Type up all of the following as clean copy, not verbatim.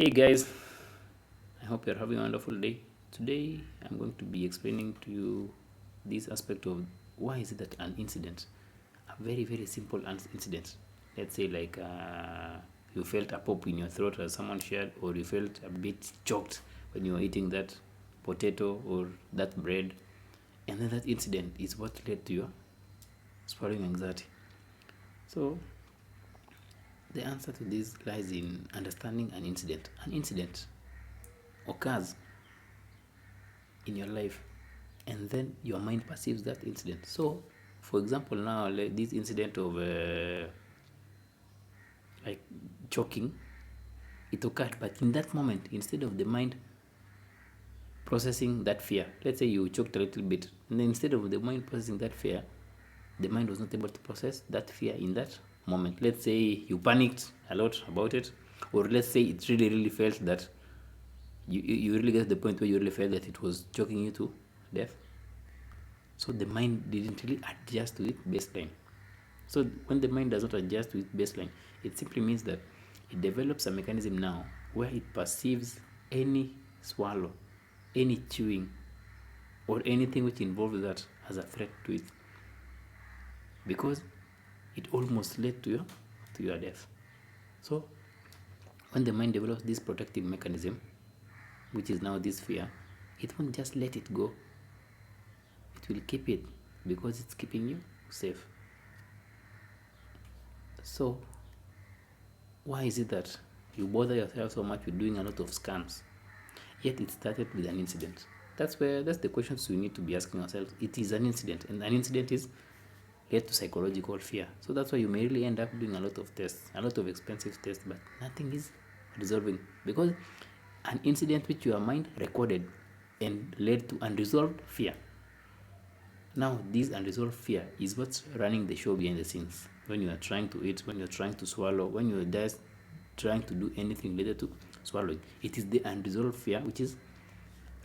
Hey guys, I hope you're having a wonderful day. Today I'm going to be explaining to you this aspect of why is it that an incident, a very simple incident, let's say like you felt a pop in your throat as someone shared, or you felt a bit choked when you were eating that potato or that bread, and then that incident is what led to your swallowing anxiety. So the answer to this lies in understanding an incident. An incident occurs in your life, and then your mind perceives that incident. So for example, now like this incident of like choking, it occurred, but in that moment, instead of the mind processing that fear, let's say you choked a little bit, and then instead of the mind processing that fear, the mind was not able to process that fear in that moment. Let's say you panicked a lot about it, or let's say it really felt that you really get to the point where you really felt that it was choking you to death. So the mind didn't really adjust to its baseline. So when the mind does not adjust to its baseline, it simply means that it develops a mechanism now where it perceives any swallow, any chewing, or anything which involves that as a threat to it, because it almost led to your death. So when the mind develops this protective mechanism, which is now this fear, it won't just let it go. It will keep it because it's keeping you safe. So why is it that you bother yourself so much with doing a lot of scams, yet it started with an incident? That's the questions we need to be asking ourselves. It is an incident, and an incident is led to psychological fear. So that's why you may really end up doing a lot of tests, a lot of expensive tests, but nothing is resolving, because an incident which your mind recorded and led to unresolved fear. Now this unresolved fear is what's running the show behind the scenes. When you are trying to eat, when you're trying to swallow, when you're just trying to do anything related to swallowing, it is the unresolved fear which is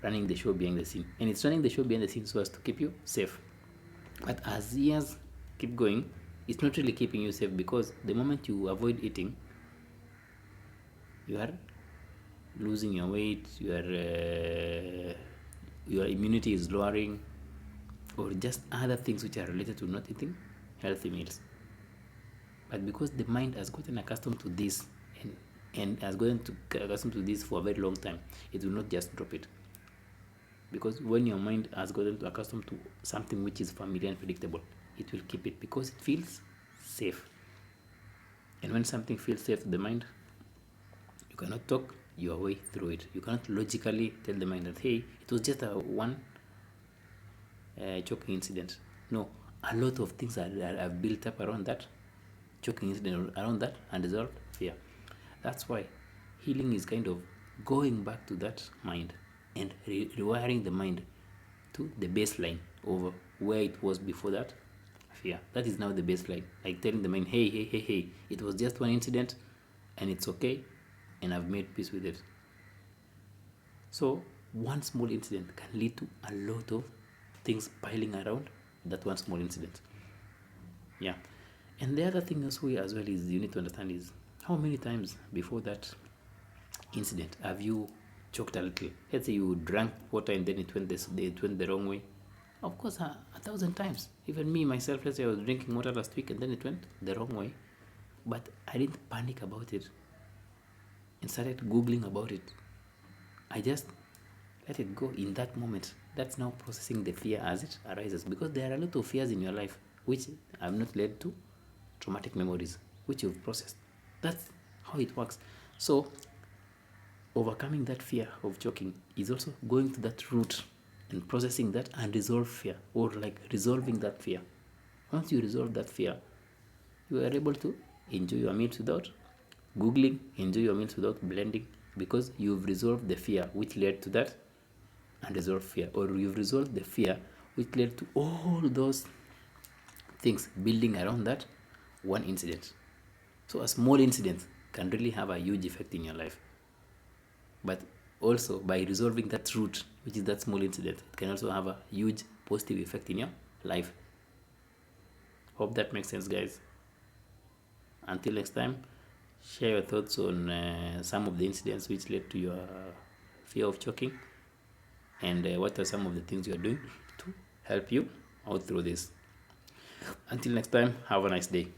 running the show behind the scene. And it's running the show behind the scene so as to keep you safe. But as years keep going, it's not really keeping you safe, because the moment you avoid eating, you are losing your weight, your immunity is lowering, or just other things which are related to not eating healthy meals. But because the mind has gotten accustomed to this, and has gotten accustomed to this for a very long time, it will not just drop it. Because when your mind has gotten accustomed to something which is familiar and predictable, it will keep it because it feels safe. And when something feels safe to the mind, you cannot talk your way through it. You cannot logically tell the mind that, hey, it was just a one choking incident. No, a lot of things are built up around that choking incident, around that unresolved fear. That's why healing is kind of going back to that mind and rewiring the mind to the baseline of where it was before that fear. That is now the baseline. Like telling the mind, hey, it was just one incident and it's okay, and I've made peace with it. So one small incident can lead to a lot of things piling around that one small incident. Yeah. And the other thing also as well is you need to understand is how many times before that incident have you choked a little? Let's say you drank water and then it went the wrong way. Of course, 1,000 times. Even me myself, let's say I was drinking water last week and then it went the wrong way, but I didn't panic about it and started googling about it. I just let it go in that moment. That's now processing the fear as it arises, because there are a lot of fears in your life which have not led to traumatic memories which you've processed. That's how it works. So overcoming that fear of choking is also going to that root and processing that unresolved fear, or like resolving that fear. Once you resolve that fear, you are able to enjoy your meals without googling, enjoy your meals without blending, because you've resolved the fear which led to that unresolved fear, or you've resolved the fear which led to all those things building around that one incident. So a small incident can really have a huge effect in your life, but also by resolving that root, which is that small incident, it can also have a huge positive effect in your life. Hope that makes sense, guys. Until next time, share your thoughts on some of the incidents which led to your fear of choking, and what are some of the things you are doing to help you out through this. Until next time, have a nice day.